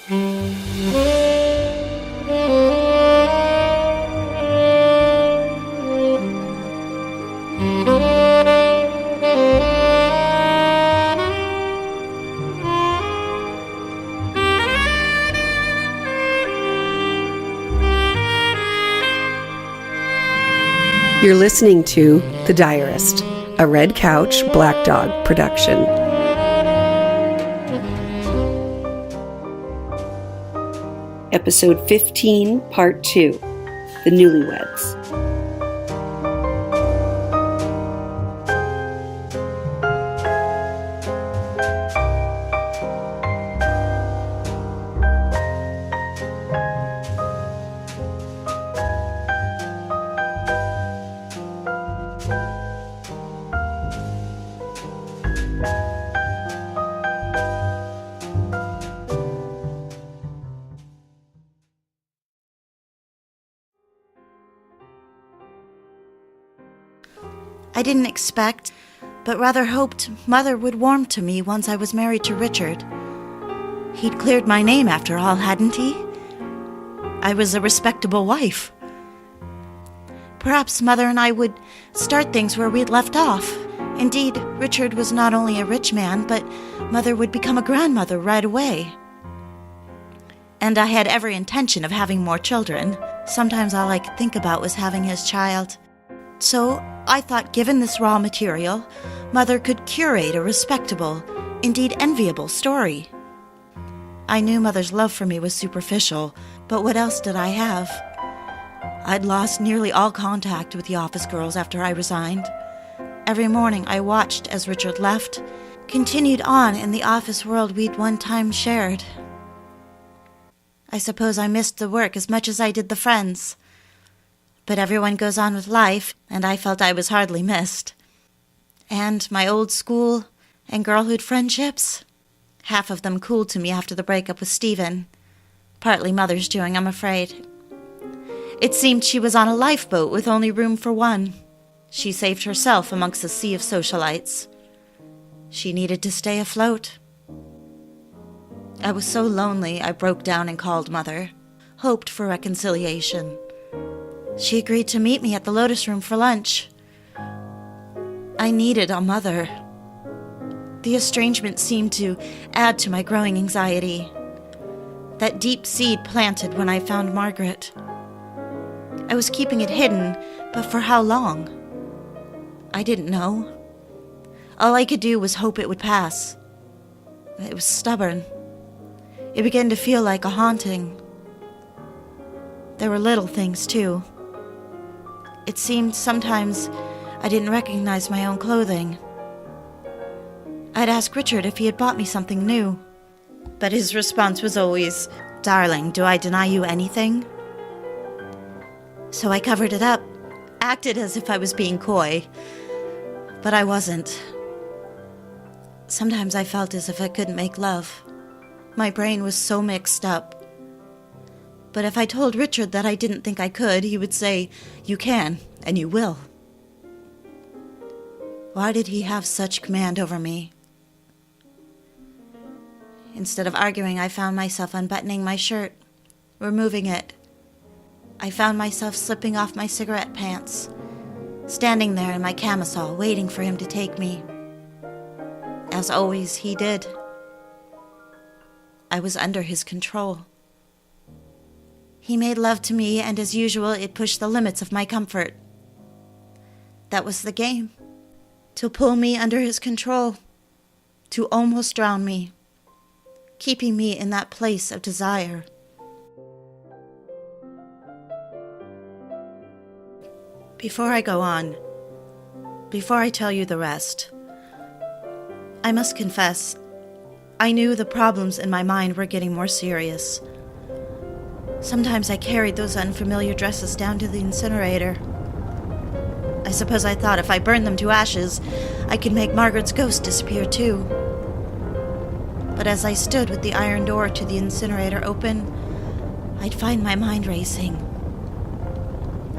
You're listening to The Diarist, a Red Couch Black Dog production. Episode 15, Part 2, The Newlyweds. I didn't expect, but rather hoped Mother would warm to me once I was married to Richard. He'd cleared my name after all, hadn't he? I was a respectable wife. Perhaps Mother and I would start things where we'd left off. Indeed, Richard was not only a rich man, but Mother would become a grandmother right away. And I had every intention of having more children. Sometimes all I could think about was having his child. So I thought, given this raw material, Mother could curate a respectable, indeed enviable story. I knew Mother's love for me was superficial, but what else did I have? I'd lost nearly all contact with the office girls after I resigned. Every morning I watched as Richard left, continued on in the office world we'd one time shared. I suppose I missed the work as much as I did the friends. But everyone goes on with life, and I felt I was hardly missed. And my old school and girlhood friendships? Half of them cooled to me after the breakup with Stephen. Partly Mother's doing, I'm afraid. It seemed she was on a lifeboat with only room for one. She saved herself amongst a sea of socialites. She needed to stay afloat. I was so lonely I broke down and called Mother, hoped for reconciliation. She agreed to meet me at the Lotus Room for lunch. I needed a mother. The estrangement seemed to add to my growing anxiety. That deep seed planted when I found Margaret. I was keeping it hidden, but for how long? I didn't know. All I could do was hope it would pass. It was stubborn. It began to feel like a haunting. There were little things, too. It seemed sometimes I didn't recognize my own clothing. I'd ask Richard if he had bought me something new, but his response was always, "Darling, do I deny you anything?" So I covered it up, acted as if I was being coy, but I wasn't. Sometimes I felt as if I couldn't make love. My brain was so mixed up. But if I told Richard that I didn't think I could, he would say, "You can, and you will." Why did he have such command over me? Instead of arguing, I found myself unbuttoning my shirt, removing it. I found myself slipping off my cigarette pants, standing there in my camisole, waiting for him to take me. As always, he did. I was under his control. He made love to me, and as usual, it pushed the limits of my comfort. That was the game. To pull me under his control. To almost drown me. Keeping me in that place of desire. Before I go on, before I tell you the rest, I must confess, I knew the problems in my mind were getting more serious. Sometimes I carried those unfamiliar dresses down to the incinerator. I suppose I thought if I burned them to ashes, I could make Margaret's ghost disappear too. But as I stood with the iron door to the incinerator open, I'd find my mind racing.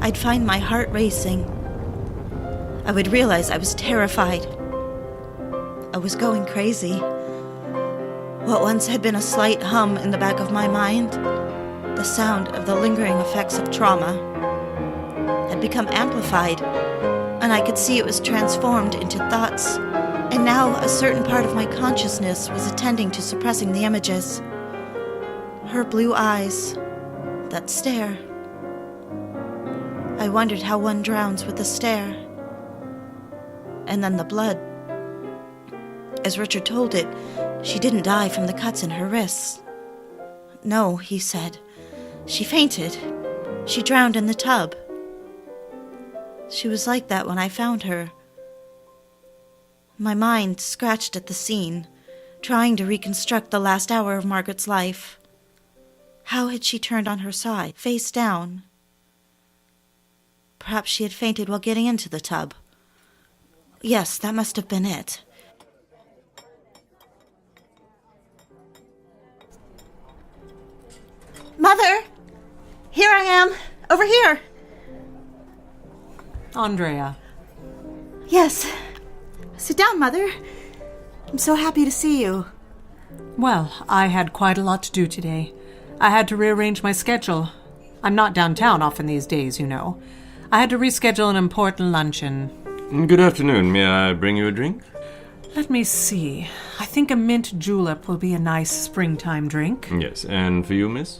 I'd find my heart racing. I would realize I was terrified. I was going crazy. What once had been a slight hum in the back of my mind, the sound of the lingering effects of trauma, had become amplified, and I could see it was transformed into thoughts, and now a certain part of my consciousness was attending to suppressing the images. Her blue eyes, that stare. I wondered how one drowns with a stare. And then the blood. As Richard told it, she didn't die from the cuts in her wrists. No, he said. She fainted. She drowned in the tub. She was like that when I found her. My mind scratched at the scene, trying to reconstruct the last hour of Margaret's life. How had she turned on her side, face down? Perhaps she had fainted while getting into the tub. Yes, that must have been it. Mother! Here I am! Over here! Andrea. Yes. Sit down, Mother. I'm so happy to see you. Well, I had quite a lot to do today. I had to rearrange my schedule. I'm not downtown often these days, you know. I had to reschedule an important luncheon. Good afternoon. May I bring you a drink? Let me see. I think a mint julep will be a nice springtime drink. Yes, and for you, miss?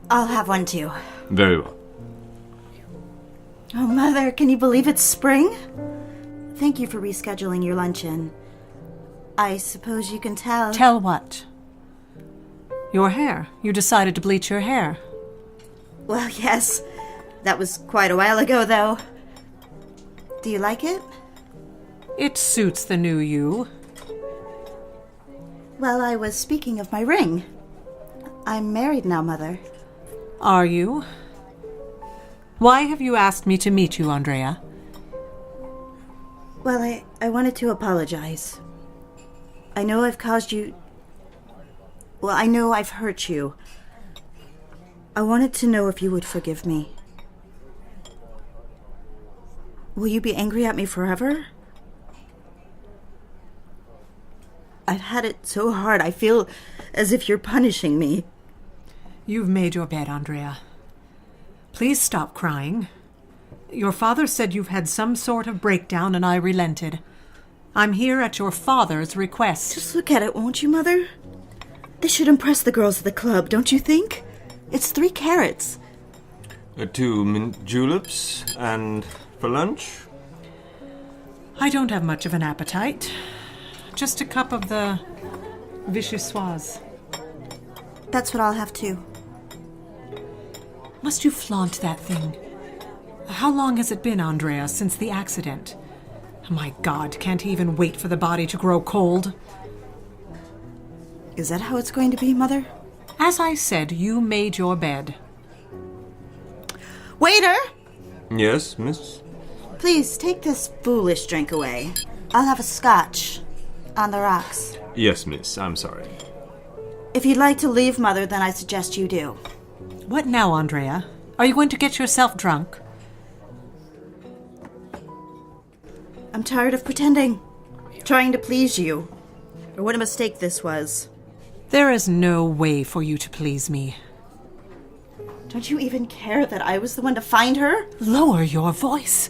I'll have one too. Very well. Oh, Mother, can you believe it's spring? Thank you for rescheduling your luncheon. I suppose you can tell... Tell what? Your hair. You decided to bleach your hair. Well, yes. That was quite a while ago, though. Do you like it? It suits the new you. Well, I was speaking of my ring. I'm married now, Mother. Are you? Why have you asked me to meet you, Andrea? Well, I wanted to apologize. I know I've caused you... Well, I know I've hurt you. I wanted to know if you would forgive me. Will you be angry at me forever? I've had it so hard, I feel as if you're punishing me. You've made your bed, Andrea. Please stop crying. Your father said you've had some sort of breakdown and I relented. I'm here at your father's request. Just look at it, won't you, Mother? This should impress the girls at the club, don't you think? It's 3 carats. 2 mint juleps, and for lunch? I don't have much of an appetite. Just a cup of the vichyssoise. That's what I'll have too. Must you flaunt that thing? How long has it been, Andrea, since the accident? My God, can't he even wait for the body to grow cold? Is that how it's going to be, Mother? As I said, you made your bed. Waiter! Yes, miss? Please, take this foolish drink away. I'll have a scotch. On the rocks. Yes, miss. I'm sorry. If you'd like to leave, Mother, then I suggest you do. What now, Andrea? Are you going to get yourself drunk? I'm tired of pretending. Trying to please you. Or what a mistake this was. There is no way for you to please me. Don't you even care that I was the one to find her? Lower your voice.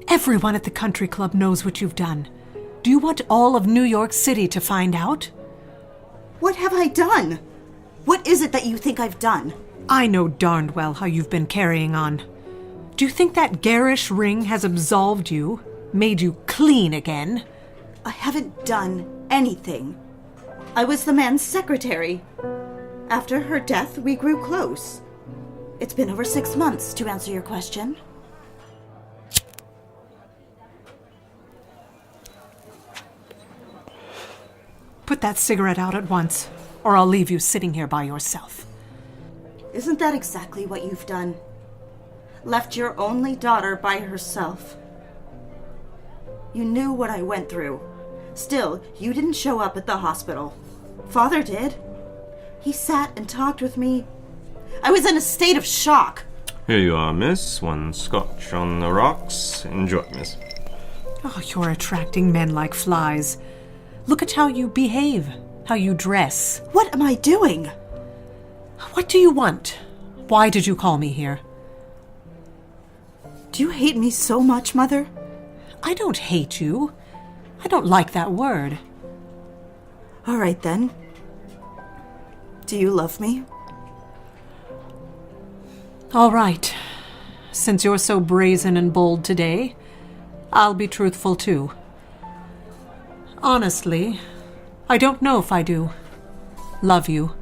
Everyone at the country club knows what you've done. Do you want all of New York City to find out? What have I done? What is it that you think I've done? I know darned well how you've been carrying on. Do you think that garish ring has absolved you, made you clean again? I haven't done anything. I was the man's secretary. After her death, we grew close. It's been over 6 months, to answer your question. Put that cigarette out at once, or I'll leave you sitting here by yourself. Isn't that exactly what you've done? Left your only daughter by herself. You knew what I went through. Still, you didn't show up at the hospital. Father did. He sat and talked with me. I was in a state of shock. Here you are, miss. 1 scotch on the rocks. Enjoy, miss. Oh, you're attracting men like flies. Look at how you behave. how you dress. What am I doing? What do you want? Why did you call me here? Do you hate me so much, Mother? I don't hate you. I don't like that word. All right, then. Do you love me? All right. Since you're so brazen and bold today, I'll be truthful too. Honestly, I don't know if I do. Love you.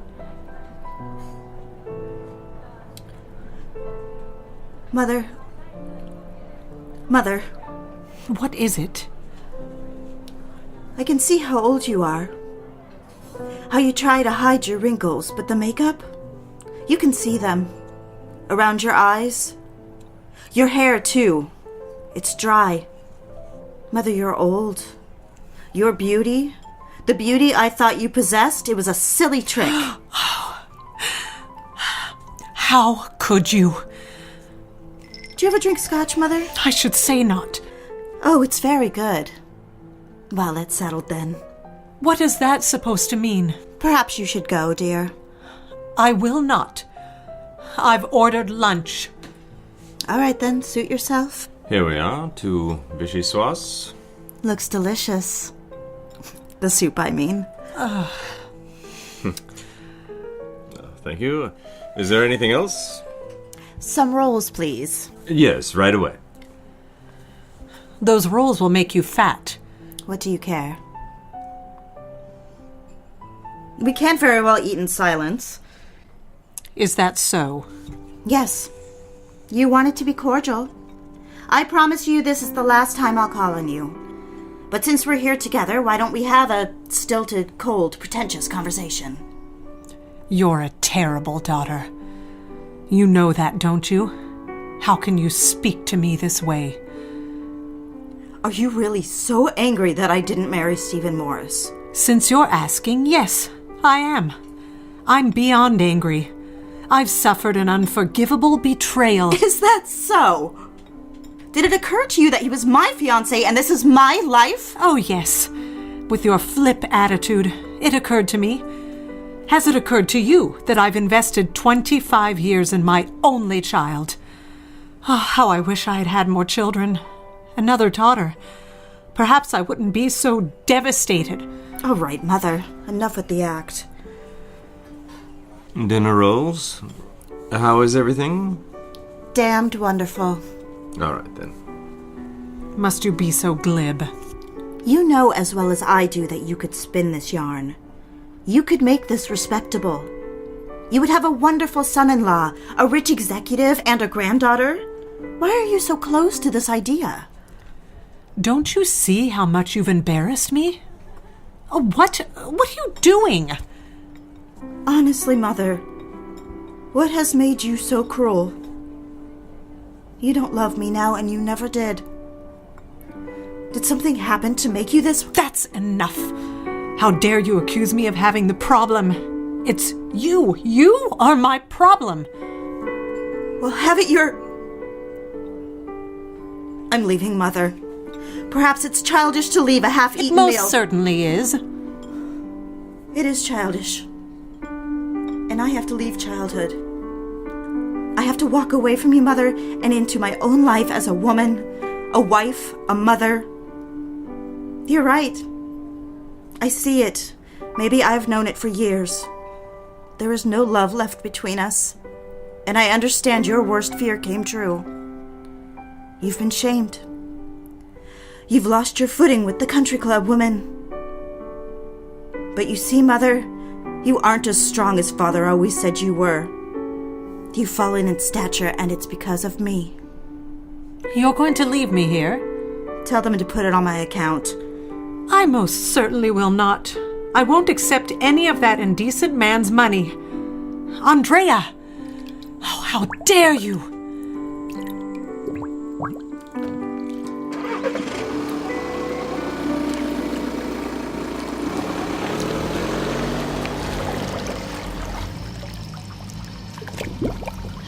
Mother. What is it? I can see how old you are. How you try to hide your wrinkles, but the makeup? You can see them. Around your eyes. Your hair, too. It's dry. Mother, you're old. Your beauty, the beauty I thought you possessed, it was a silly trick. How could you? Do you ever drink scotch, Mother? I should say not. Oh, it's very good. Well, that's settled then. What is that supposed to mean? Perhaps you should go, dear. I will not. I've ordered lunch. All right, then. Suit yourself. Here we are, 2 vichyssoise. Looks delicious. The soup, I mean. Thank you. Is there anything else? Some rolls, please. Yes, right away. Those rolls will make you fat. What do you care? We can't very well eat in silence. Is that so? Yes. You want it to be cordial. I promise you this is the last time I'll call on you. But since we're here together, why don't we have a stilted, cold, pretentious conversation? You're a terrible daughter. You know that, don't you? How can you speak to me this way? Are you really so angry that I didn't marry Stephen Morris? Since you're asking, yes, I am. I'm beyond angry. I've suffered an unforgivable betrayal. Is that so? Did it occur to you that he was my fiancé and this is my life? Oh, yes. With your flip attitude, it occurred to me. Has it occurred to you that I've invested 25 years in my only child? Oh, how I wish I had had more children. Another daughter. Perhaps I wouldn't be so devastated. All right, Mother. Enough with the act. Dinner rolls. How is everything? Damned wonderful. All right, then. Must you be so glib? You know as well as I do that you could spin this yarn. You could make this respectable. You would have a wonderful son-in-law, a rich executive, and a granddaughter. Why are you so close to this idea? Don't you see how much you've embarrassed me? Oh, what are you doing? Honestly, Mother, what has made you so cruel? You don't love me now, and you never did. Did something happen to make you this? That's enough. How dare you accuse me of having the problem? It's you. You are my problem. Well, have it your... I'm leaving, Mother. Perhaps it's childish to leave a half-eaten meal. It most certainly is. It is childish. And I have to leave childhood. I have to walk away from you, Mother, and into my own life as a woman, a wife, a mother. You're right. I see it. Maybe I've known it for years. There is no love left between us. And I understand your worst fear came true. You've been shamed. You've lost your footing with the country club women. But you see, Mother, you aren't as strong as Father always said you were. You've fallen in stature, and it's because of me. You're going to leave me here? Tell them to put it on my account. I most certainly will not. I won't accept any of that indecent man's money. Andrea! Oh, how dare you!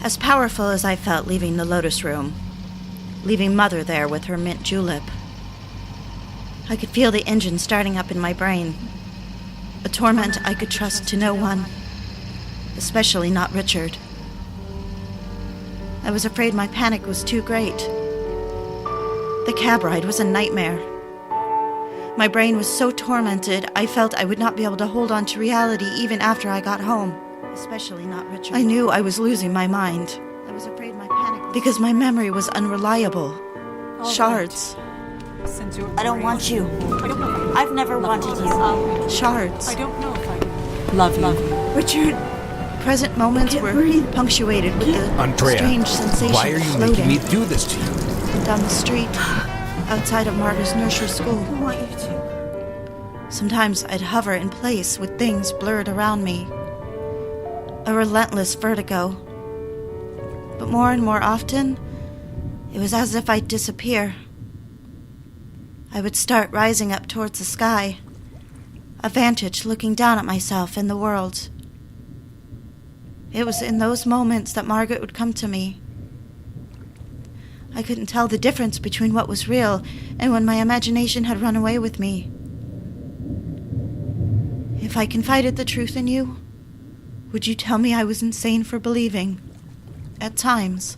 As powerful as I felt leaving the Lotus Room, leaving Mother there with her mint julep, I could feel the engine starting up in my brain. a torment I could trust to no one, especially not Richard. I was afraid my panic was too great. The cab ride was a nightmare. My brain was so tormented, I felt I would not be able to hold on to reality even after I got home. Especially not Richard. I knew I was losing my mind. I was afraid my panic was... because my memory was unreliable. Shards. I don't want you. I've never wanted you. Shards. I don't know if I love you. Richard. Present moments were punctuated with the Andrea, strange sensation why are of you floating making me do this to you? down the street outside of Margaret's nursery school. I want you to. Sometimes I'd hover in place with things blurred around me. A relentless vertigo. But more and more often, it was as if I'd disappear. I would start rising up towards the sky, a vantage looking down at myself and the world. It was in those moments that Margaret would come to me. I couldn't tell the difference between what was real and when my imagination had run away with me. If I confided the truth in you, would you tell me I was insane for believing, at times,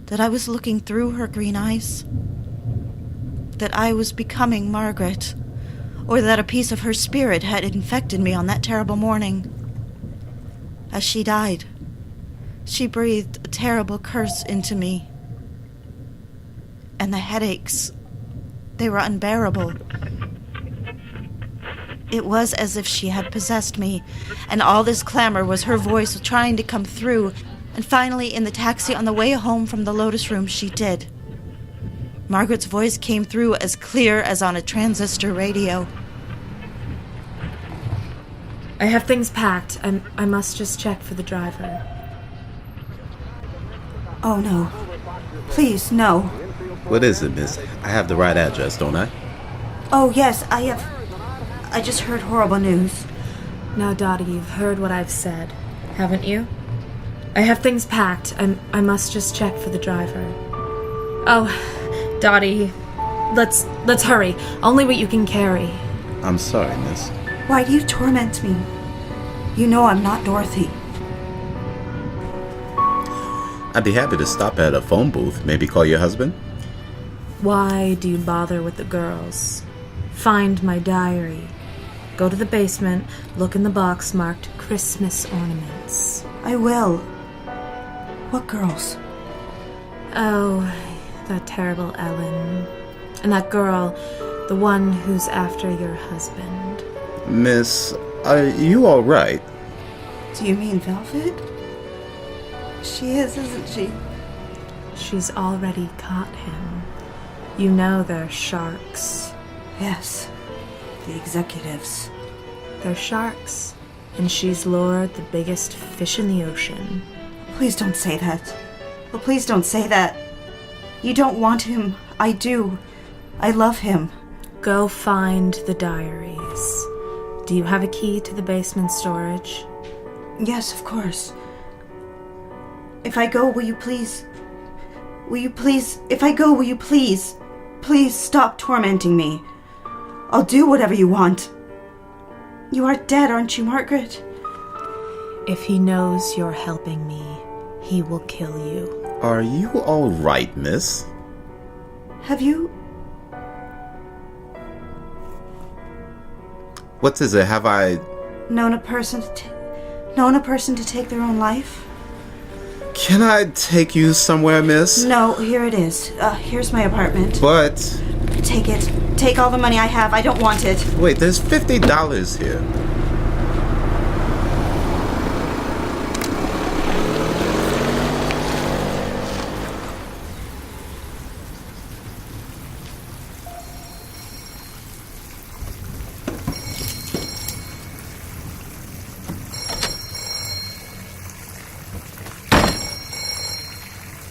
that I was looking through her green eyes? That I was becoming Margaret, or that a piece of her spirit had infected me on that terrible morning? As she died, she breathed a terrible curse into me. And the headaches, they were unbearable. It was as if she had possessed me, and all this clamor was her voice trying to come through, and finally in the taxi on the way home from the Lotus Room she did. Margaret's voice came through as clear as on a transistor radio. I have things packed. I must just check for the driver. Oh, no. Please, no. What is it, miss? I have the right address, don't I? Oh, yes, I just heard horrible news. No, Dottie, you've heard what I've said, haven't you? I have things packed. I must just check for the driver. Oh, Dottie, let's hurry. Only what you can carry. I'm sorry, miss. Why do you torment me? You know I'm not Dorothy. I'd be happy to stop at a phone booth, maybe call your husband. Why do you bother with the girls? Find my diary. Go to the basement, look in the box marked Christmas ornaments. I will. What girls? Oh, that terrible Ellen. And that girl, the one who's after your husband. Miss, are you all right? Do you mean Velvet? She is, isn't she? She's already caught him. You know they're sharks. Yes. The executives. They're sharks. And she's lured the biggest fish in the ocean. Please don't say that. Oh, please don't say that. You don't want him. I do. I love him. Go find the diaries. Do you have a key to the basement storage? Yes, of course. If I go, will you please... If I go, will you please... Please stop tormenting me. I'll do whatever you want. You are dead, aren't you, Margaret? If he knows you're helping me, he will kill you. Are you all right, miss? Have you... What is it? Have I... known a person to take their own life? Can I take you somewhere, miss? No, here it is. Here's my apartment. But... Take it. Take all the money I have. I don't want it. Wait, there's $50 here.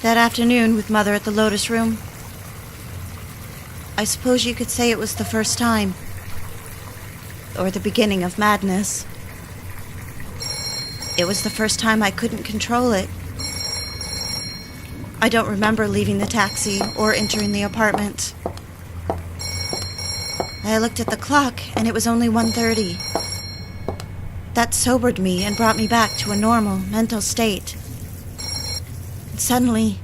That afternoon with Mother at the Lotus Room, I suppose you could say it was the first time. Or the beginning of madness. It was the first time I couldn't control it. I don't remember leaving the taxi or entering the apartment. I looked at the clock and it was only 1:30. That sobered me and brought me back to a normal mental state. And suddenly,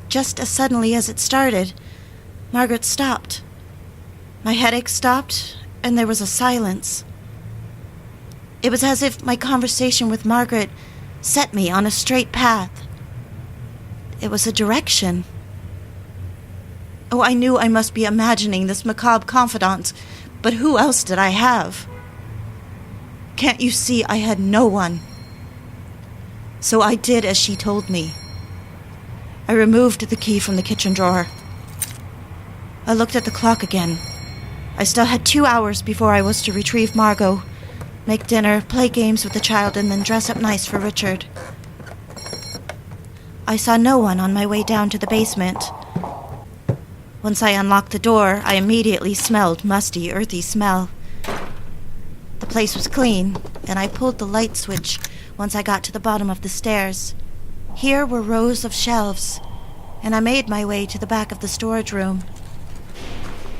just as suddenly as it started, Margaret stopped. My headache stopped, and there was a silence. It was as if my conversation with Margaret set me on a straight path. It was a direction. Oh, I knew I must be imagining this macabre confidant, but who else did I have? Can't you see I had no one? So I did as she told me. I removed the key from the kitchen drawer. I looked at the clock again. I still had 2 hours before I was to retrieve Margot, make dinner, play games with the child, and then dress up nice for Richard. I saw no one on my way down to the basement. Once I unlocked the door, I immediately smelled musty, earthy smell. The place was clean, and I pulled the light switch once I got to the bottom of the stairs. Here were rows of shelves, and I made my way to the back of the storage room,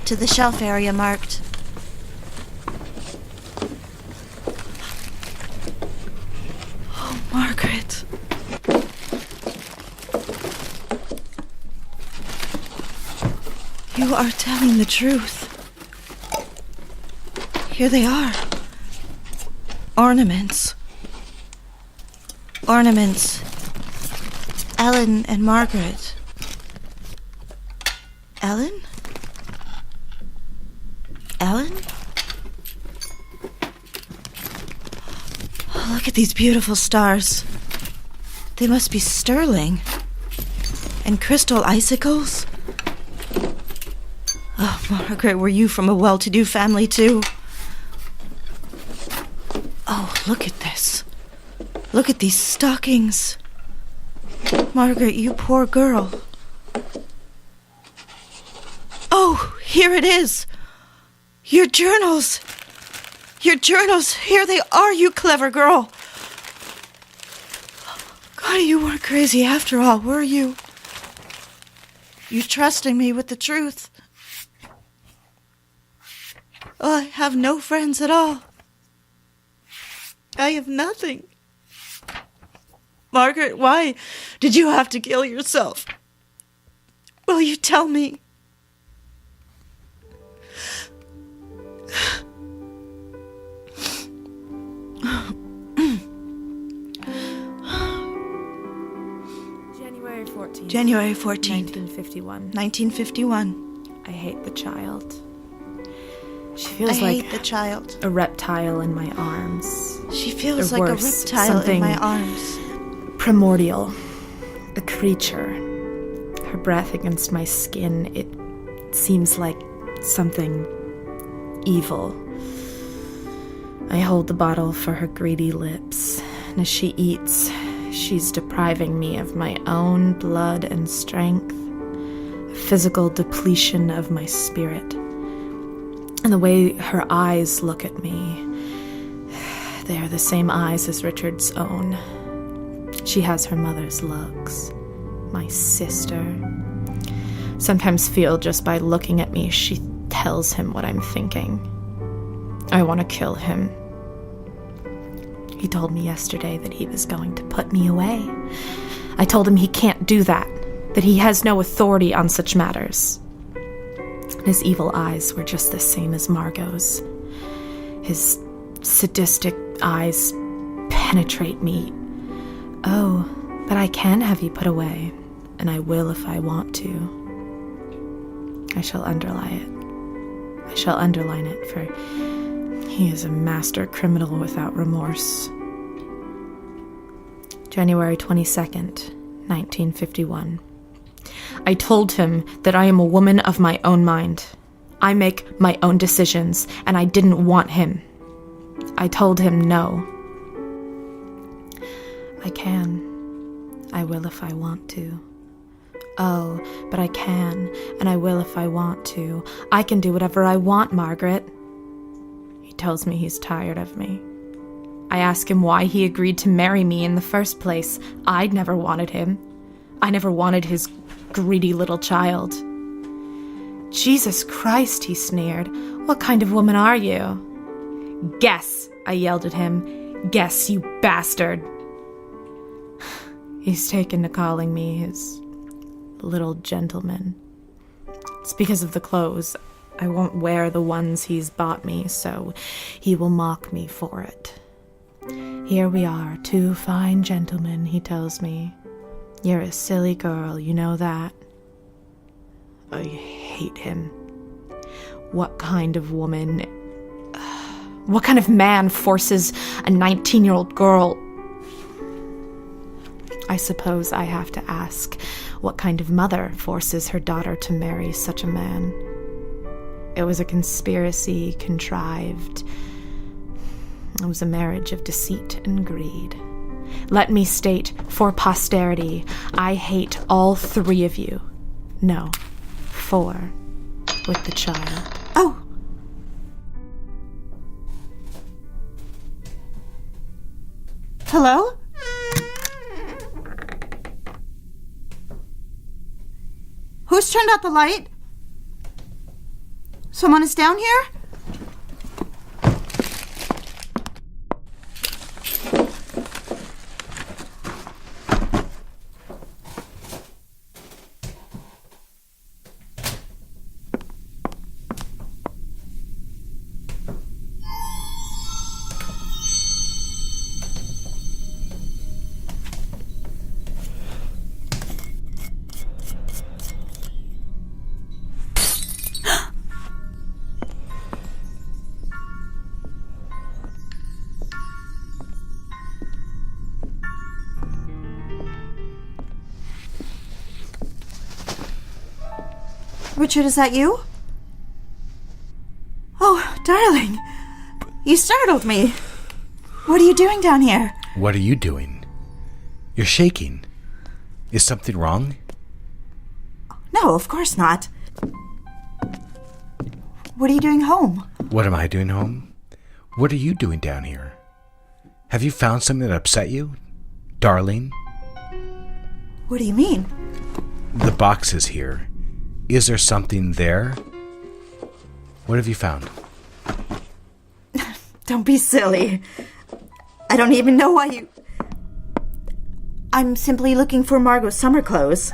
to the shelf area marked Margaret. You are telling the truth. Here they are. Ornaments. Ellen and Margaret. Ellen? Oh, look at these beautiful stars. They must be sterling. And crystal icicles? Oh, Margaret, were you from a well-to-do family, too? Oh, look at this. Look at these stockings. Margaret, you poor girl. Oh, here it is. Your journals. Here they are, you clever girl. God, you weren't crazy after all, were you? You trusted me with the truth. Oh, I have no friends at all. I have nothing. Margaret, why did you have to kill yourself? Will you tell me? January 14th. 1951. I hate the child. She I feels like hate the child. a reptile in my arms. She feels Or like worse, a reptile something in my arms. Primordial. A creature. Her breath against my skin, it seems like something evil. I hold the bottle for her greedy lips, and as she eats, she's depriving me of my own blood and strength, a physical depletion of my spirit. And the way her eyes look at me, they are the same eyes as Richard's own. She has her mother's looks. My sister. Sometimes feel just by looking at me, she tells him what I'm thinking. I want to kill him. He told me yesterday that he was going to put me away. I told him he can't do that he has no authority on such matters. His evil eyes were just the same as Margot's. His sadistic eyes penetrate me. Oh, but I can have you put away, and I will if I want to. I shall underline it, for he is a master criminal without remorse. January 22nd, 1951. I told him that I am a woman of my own mind. I make my own decisions, and I didn't want him. I told him no. I can. I will if I want to. Oh, but I can, and I will if I want to. I can do whatever I want, Margaret. He tells me he's tired of me. I ask him why he agreed to marry me in the first place. I'd never wanted him. I never wanted his greedy little child. Jesus Christ, he sneered. What kind of woman are you? Guess, I yelled at him. Guess, you bastard. He's taken to calling me his little gentleman. It's because of the clothes. I won't wear the ones he's bought me, so he will mock me for it. Here we are, 2 fine gentlemen, he tells me. You're a silly girl, you know that. I hate him. What kind of woman... What kind of man forces a 19-year-old girl... I suppose I have to ask, what kind of mother forces her daughter to marry such a man? It was a conspiracy contrived. It was a marriage of deceit and greed. Let me state, for posterity, I hate all 3 of you. No, 4, with the child. Oh! Hello? Who's turned out the light? Someone is down here? Richard, is that you? Oh, darling. You startled me. What are you doing down here? What are you doing? You're shaking. Is something wrong? No, of course not. What are you doing home? What am I doing home? What are you doing down here? Have you found something that upset you? Darlene? What do you mean? The box is here. Is there something there? What have you found? Don't be silly. I don't even know why you... I'm simply looking for Margot's summer clothes.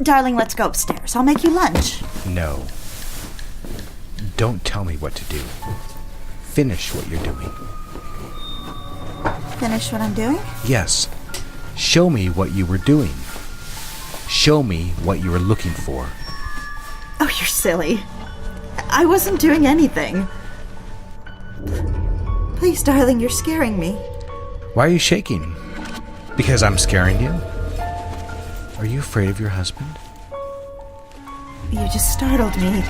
Darling, let's go upstairs. I'll make you lunch. No. Don't tell me what to do. Finish what you're doing. Finish what I'm doing? Yes. Show me what you were doing. Show me what you were looking for. Oh, you're silly. I wasn't doing anything. Please, darling, you're scaring me. Why are you shaking? Because I'm scaring you? Are you afraid of your husband? You just startled me.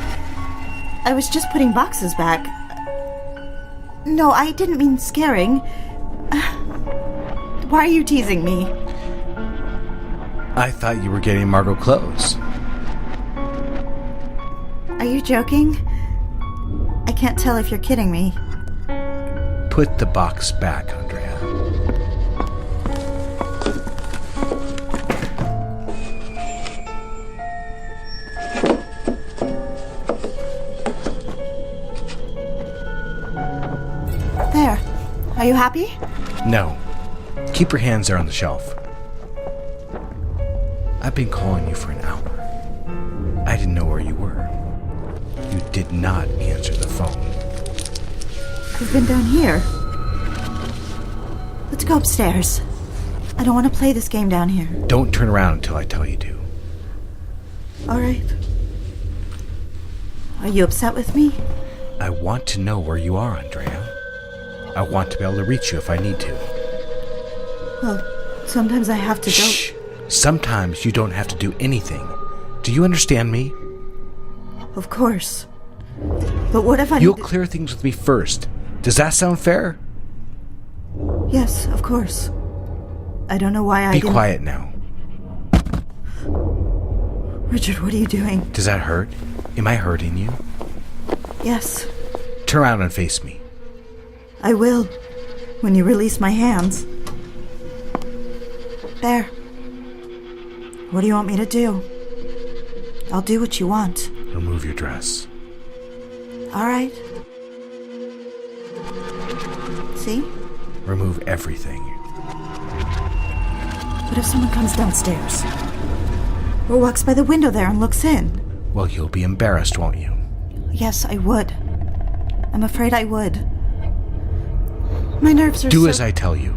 I was just putting boxes back. No, I didn't mean scaring. Why are you teasing me? I thought you were getting Margot clothes. Are you joking? I can't tell if you're kidding me. Put the box back, Andrea. There. Are you happy? No. Keep your hands there on the shelf. I've been calling you for an hour. I didn't know where you were. You did not answer the phone. I've been down here. Let's go upstairs. I don't want to play this game down here. Don't turn around until I tell you to. All right. Are you upset with me? I want to know where you are, Andrea. I want to be able to reach you if I need to. Well, sometimes I have to go... Shh! Sometimes you don't have to do anything. Do you understand me? Of course. But what if I... You'll clear things with me first. Does that sound fair? Yes, of course. I don't know why I Be didn't... quiet now. Richard, what are you doing? Does that hurt? Am I hurting you? Yes, Turn around and face me. I will. When you release my hands. There. What do you want me to do? I'll do what you want. Remove your dress. All right. See? Remove everything. What if someone comes downstairs? Or walks by the window there and looks in? Well, you'll be embarrassed, won't you? Yes, I would. I'm afraid I would. My nerves are Do as I tell you.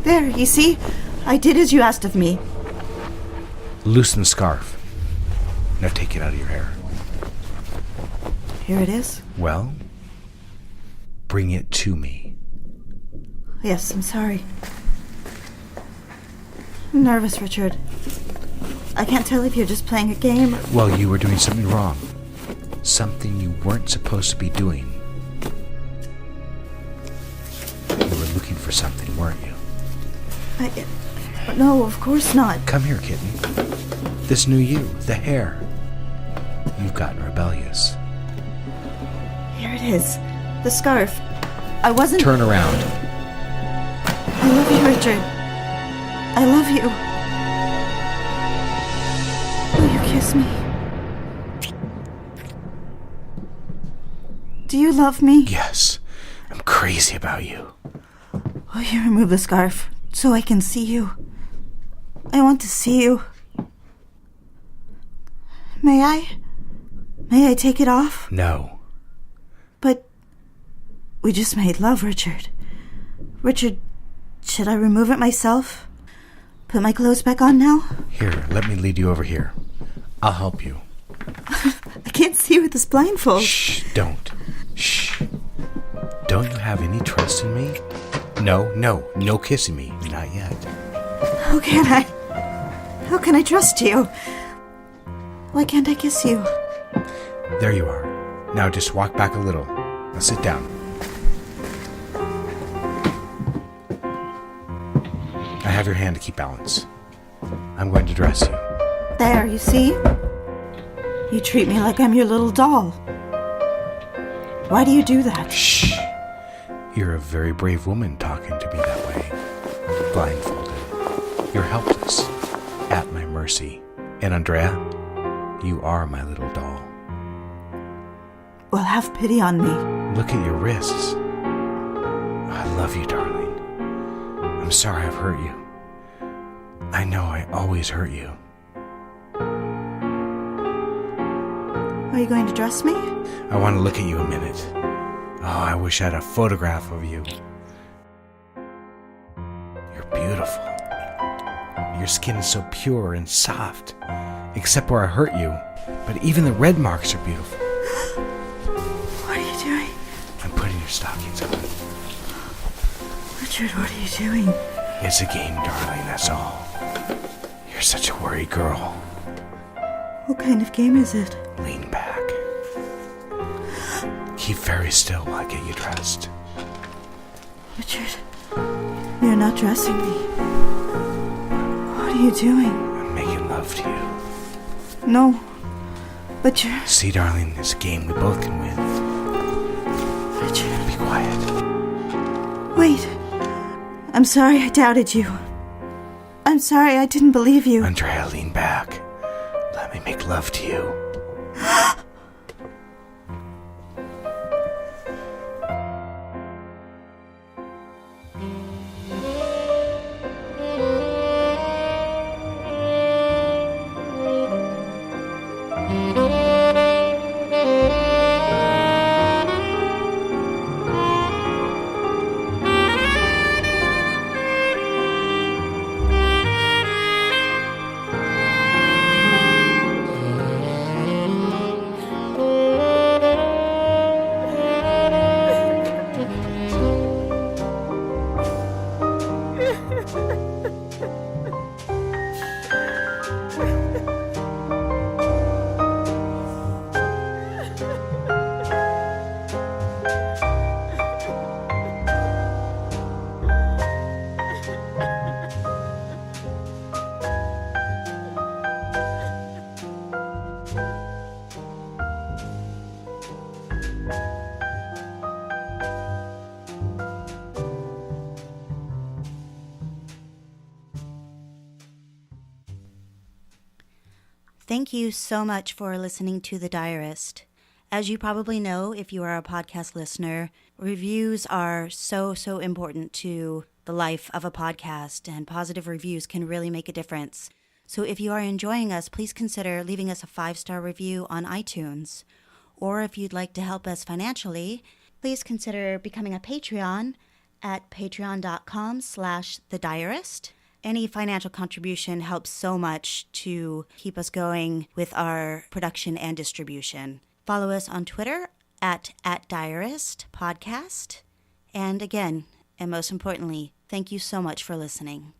There, you see? I did as you asked of me. Loosen the scarf. Now take it out of your hair. Here it is. Well, bring it to me. Yes, I'm sorry. I'm nervous, Richard. I can't tell if you're just playing a game. Well, you were doing something wrong. Something you weren't supposed to be doing. You were looking for something, weren't you? No, of course not. Come here, kitten. This new you, the hair. You've gotten rebellious. Here it is. The scarf. I wasn't... Turn around. I love you, Richard. I love you. Will you kiss me? Do you love me? Yes. I'm crazy about you. Will you remove the scarf so I can see you? I want to see you. May I? May I take it off? No. But we just made love, Richard. Richard, should I remove it myself? Put my clothes back on now? Here, let me lead you over here. I'll help you. I can't see with this blindfold. Shh, don't. Shh. Don't you have any trust in me? No kissing me. Not yet. How can I? How can I trust you? Why can't I kiss you? There you are. Now just walk back a little. Now sit down. I have your hand to keep balance. I'm going to dress you. There, you see? You treat me like I'm your little doll. Why do you do that? Shh. You're a very brave woman talking to me that way. Blindfolded. You're helpless. At my mercy. And Andrea, you are my little doll. Well, have pity on me. Look at your wrists. I love you, darling. I'm sorry I've hurt you. I know I always hurt you. Are you going to dress me? I want to look at you a minute. Oh, I wish I had a photograph of you. You're beautiful. Your skin is so pure and soft, except where I hurt you. But even the red marks are beautiful. What are you doing? I'm putting your stockings on. Richard, what are you doing? It's a game, darling, that's all. You're such a worried girl. What kind of game is it? Lean back. Keep very still while I get you dressed. Richard, you're not dressing me. What are you doing? I'm making love to you. No, but you're... See, darling, it's a game we both can win. Richard. Be quiet. Wait. I'm sorry I doubted you. I'm sorry I didn't believe you. Andrea, lean back. Let me make love to you. Thank you so much for listening to The Diarist. As you probably know, if you are a podcast listener, reviews are so important to the life of a podcast, and positive reviews can really make a difference. So if you are enjoying us, please consider leaving us a 5-star review on iTunes. Or if you'd like to help us financially, please consider becoming a Patreon at patreon.com/thediarist. Any financial contribution helps so much to keep us going with our production and distribution. Follow us on Twitter at Diarist Podcast. And again, and most importantly, thank you so much for listening.